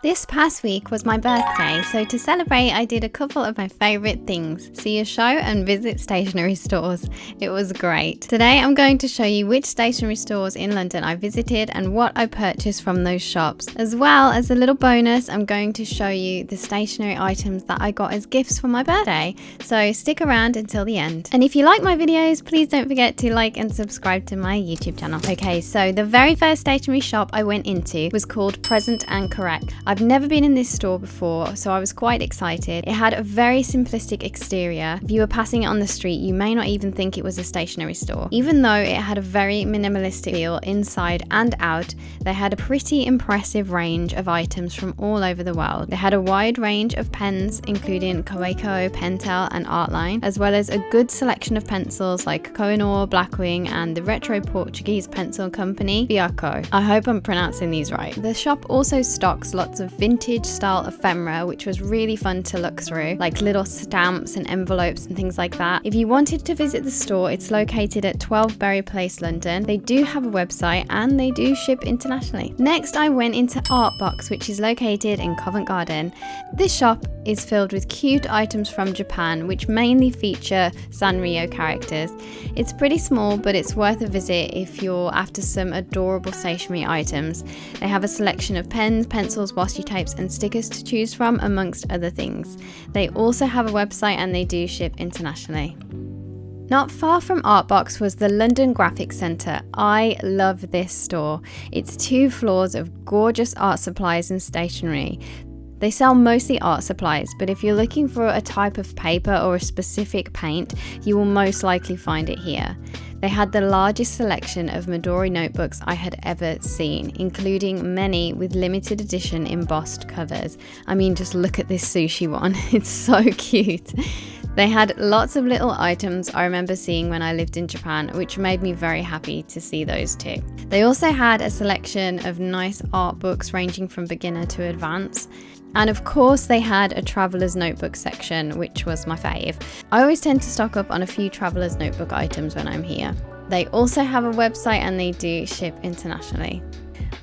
This past week was my birthday, so to celebrate I did a couple of my favourite things: see a show and visit stationery stores. It was great. Today I'm going to show you which stationery stores in London I visited and what I purchased from those shops. As well as a little bonus, I'm going to show you the stationery items that I got as gifts for my birthday. So stick around until the end. And if you like my videos, please don't forget to like and subscribe to my YouTube channel. Okay, so the very first stationery shop I went into was called Present and Correct. I've never been in this store before, so I was quite excited. It had a very simplistic exterior. If you were passing it on the street, you may not even think it was a stationery store. Even though it had a very minimalistic feel inside and out, they had a pretty impressive range of items from all over the world. They had a wide range of pens, including Coeco, Pentel and Artline, as well as a good selection of pencils like Koh-i-Noor, Blackwing and the retro Portuguese pencil company, Viaco. I hope I'm pronouncing these right. The shop also stocks lots of vintage style ephemera, which was really fun to look through, like little stamps and envelopes and things like that. If you wanted to visit the store, it's located at 12 Berry Place, London. They do have a website and they do ship internationally. Next, I went into Artbox, which is located in Covent Garden. This shop is filled with cute items from Japan, which mainly feature Sanrio characters. It's pretty small, but it's worth a visit if you're after some adorable stationery items. They have a selection of pens, pencils, washi tapes and stickers to choose from, amongst other things. They also have a website and they do ship internationally. Not far from Artbox was the London Graphic Centre. I love this store. It's 2 floors of gorgeous art supplies and stationery. They sell mostly art supplies, but if you're looking for a type of paper or a specific paint, you will most likely find it here. They had the largest selection of Midori notebooks I had ever seen, including many with limited edition embossed covers. I mean, just look at this sushi one. It's so cute. They had lots of little items I remember seeing when I lived in Japan, which made me very happy to see those too. They also had a selection of nice art books ranging from beginner to advanced. And of course they had a traveller's notebook section, which was my fave. I always tend to stock up on a few traveller's notebook items when I'm here. They also have a website and they do ship internationally.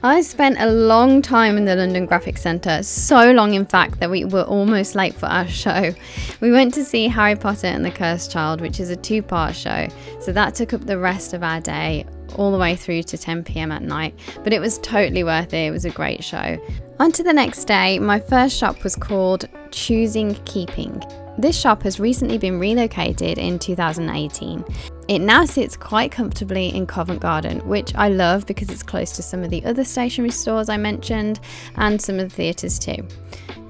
I spent a long time in the London Graphic Centre, so long in fact that we were almost late for our show. We went to see Harry Potter and the Cursed Child, which is a 2-part show, so that took up the rest of our day, all the way through to 10 PM at night, but it was totally worth it. It was a great show. On to the next day. My first shop was called Choosing Keeping. This shop has recently been relocated in 2018. It now sits quite comfortably in Covent Garden, which I love because it's close to some of the other stationery stores I mentioned and some of the theatres too.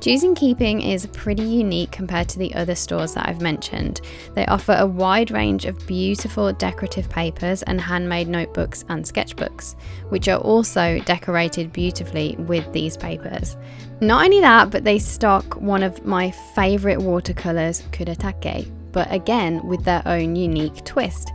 Choosing Keeping is pretty unique compared to the other stores that I've mentioned. They offer a wide range of beautiful decorative papers and handmade notebooks and sketchbooks, which are also decorated beautifully with these papers. Not only that, but they stock one of my favourite watercolours, Kuretake, but again with their own unique twist.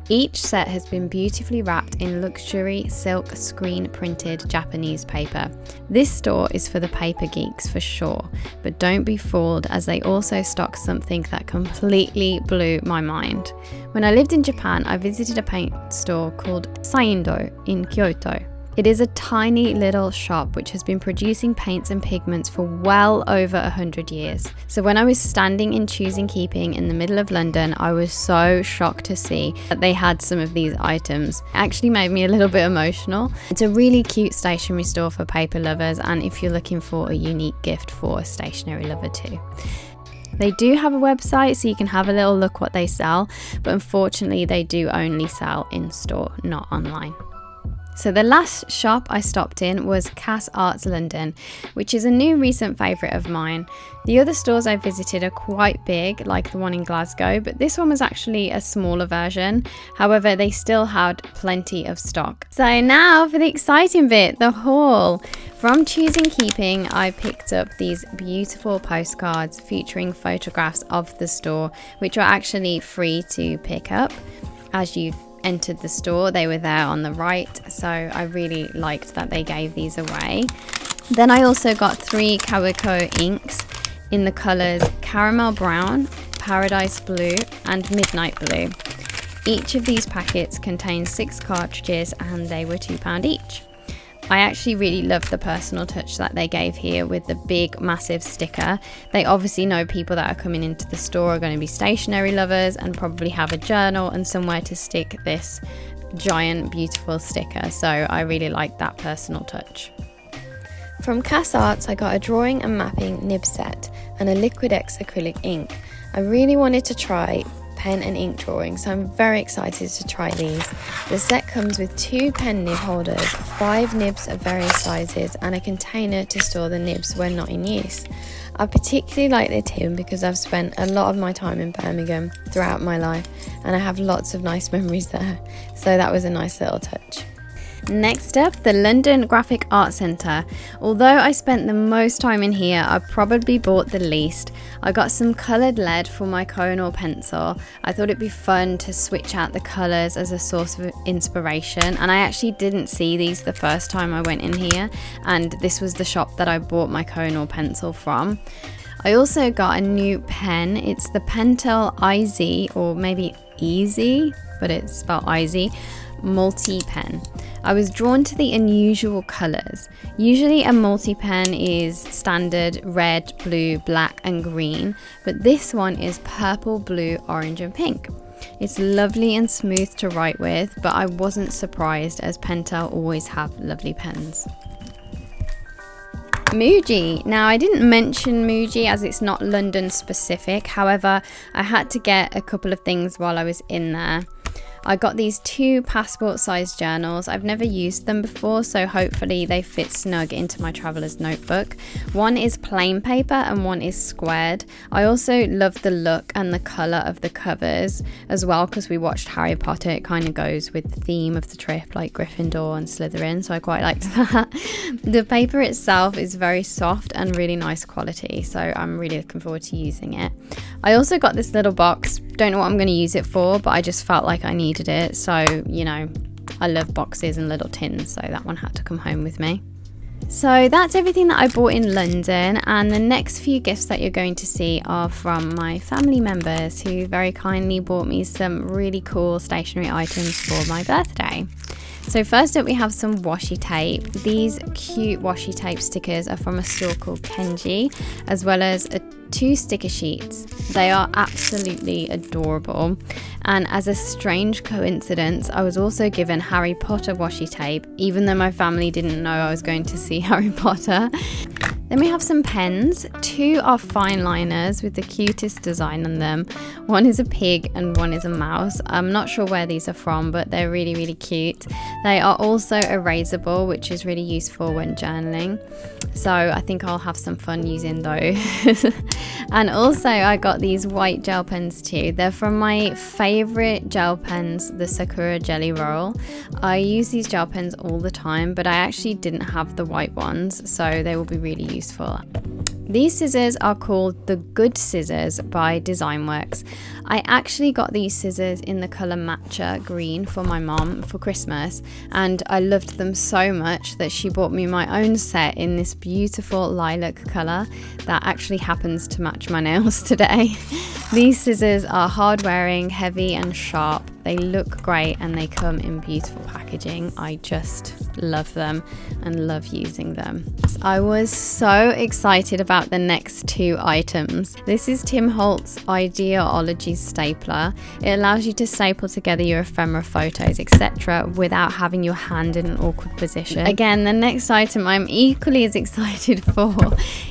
Each set has been beautifully wrapped in luxury silk screen printed Japanese paper. This store is for the paper geeks for sure, but don't be fooled as they also stock something that completely blew my mind. When I lived in Japan, I visited a paint store called Saindo in Kyoto. It is a tiny little shop which has been producing paints and pigments for well over 100 years. So when I was standing in Choosing Keeping in the middle of London, I was so shocked to see that they had some of these items. It actually made me a little bit emotional. It's a really cute stationery store for paper lovers and if you're looking for a unique gift for a stationery lover too. They do have a website so you can have a little look what they sell, but unfortunately they do only sell in store, not online. So the last shop I stopped in was Cass Arts London, which is a new recent favourite of mine. The other stores I visited are quite big, like the one in Glasgow, but this one was actually a smaller version. However, they still had plenty of stock. So now for the exciting bit, the haul. From Choosing Keeping, I picked up these beautiful postcards featuring photographs of the store, which are actually free to pick up as you entered the store. They were there on the right, so I really liked that they gave these away. Then I also got 3 Kaweco inks in the colours Caramel Brown, Paradise Blue and Midnight Blue. Each of these packets contains 6 cartridges and they were £2 each. I actually really love the personal touch that they gave here with the big massive sticker. They obviously know people that are coming into the store are going to be stationery lovers and probably have a journal and somewhere to stick this giant beautiful sticker, so I really like that personal touch. From Cass Arts I got a drawing and mapping nib set and a Liquid X acrylic ink. I really wanted to try pen and ink drawing, so I'm very excited to try these. The set comes with 2 pen nib holders, 5 nibs of various sizes and a container to store the nibs when not in use. I particularly like the tin because I've spent a lot of my time in Birmingham throughout my life and I have lots of nice memories there, so that was a nice little touch. Next up, the London Graphic Art Centre. Although I spent the most time in here, I probably bought the least. I got some coloured lead for my cone or pencil. I thought it'd be fun to switch out the colours as a source of inspiration, and I actually didn't see these the first time I went in here, and this was the shop that I bought my cone or pencil from. I also got a new pen. It's the Pentel IZ, or maybe Easy, but it's spelled IZ, multi-pen. I was drawn to the unusual colours. Usually a multi-pen is standard red, blue, black and green, but this one is purple, blue, orange and pink. It's lovely and smooth to write with, but I wasn't surprised as Pentel always have lovely pens. Muji. Now I didn't mention Muji as it's not London specific, however I had to get a couple of things while I was in there. I got these 2 passport sized journals. I've never used them before, so hopefully they fit snug into my traveller's notebook. One is plain paper and one is squared. I also love the look and the colour of the covers as well, because we watched Harry Potter. It kind of goes with the theme of the trip, like Gryffindor and Slytherin, so I quite liked that. The paper itself is very soft and really nice quality, so I'm really looking forward to using it. I also got this little box. Don't know what I'm going to use it for, but I just felt like I needed it, so you know, I love boxes and little tins, so that one had to come home with me. So that's everything that I bought in London, and the next few gifts that you're going to see are from my family members who very kindly bought me some really cool stationery items for my birthday. So first up we have some washi tape. These cute washi tape stickers are from a store called Kenji, as well as 2 sticker sheets. They are absolutely adorable, and as a strange coincidence I was also given Harry Potter washi tape, even though my family didn't know I was going to see Harry Potter. Then we have some pens. 2 are fine liners with the cutest design on them. One is a pig and one is a mouse. I'm not sure where these are from, but they're really, really cute. They are also erasable, which is really useful when journaling. So I think I'll have some fun using those. And also I got these white gel pens too. They're from my favourite gel pens, the Sakura Jelly Roll. I use these gel pens all the time, but I actually didn't have the white ones, so they will be really useful. These scissors are called the Good Scissors by Designworks. I actually got these scissors in the colour matcha green for my mom for Christmas, and I loved them so much that she bought me my own set in this beautiful lilac colour that actually happens to match my nails today. These scissors are hard wearing, heavy and sharp. They look great and they come in beautiful packaging. I just love them and love using them. I was so excited about the next 2 items. This is Tim Holtz Ideology Stapler. It allows you to staple together your ephemera photos, etc. without having your hand in an awkward position. Again, the next item I'm equally as excited for.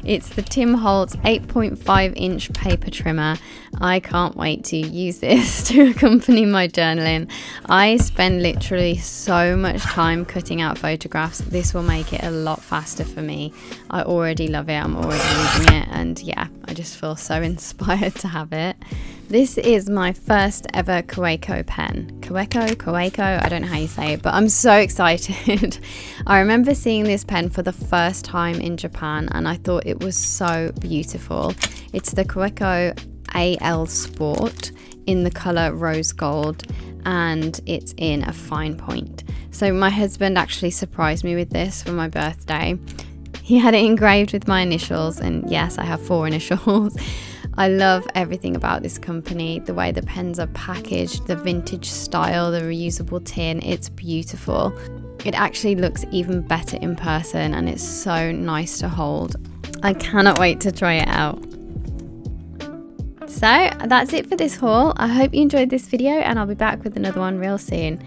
It's the Tim Holtz 8.5 inch paper trimmer. I can't wait to use this to accompany my journaling. I spend literally so much time cutting out photographs. This will make it a lot faster for me. I already love it. I'm already using it, and yeah, I just feel so inspired to have it. This is my first ever Kaweco pen. Kaweco, I don't know how you say it, but I'm so excited. I remember seeing this pen for the first time in Japan and I thought it was so beautiful. It's the Kaweco AL Sport in the colour rose gold, and it's in a fine point. So my husband actually surprised me with this for my birthday. He had it engraved with my initials, and yes, I have 4 initials. I love everything about this company, the way the pens are packaged, the vintage style, the reusable tin, it's beautiful. It actually looks even better in person and it's so nice to hold. I cannot wait to try it out. So that's it for this haul. I hope you enjoyed this video and I'll be back with another one real soon.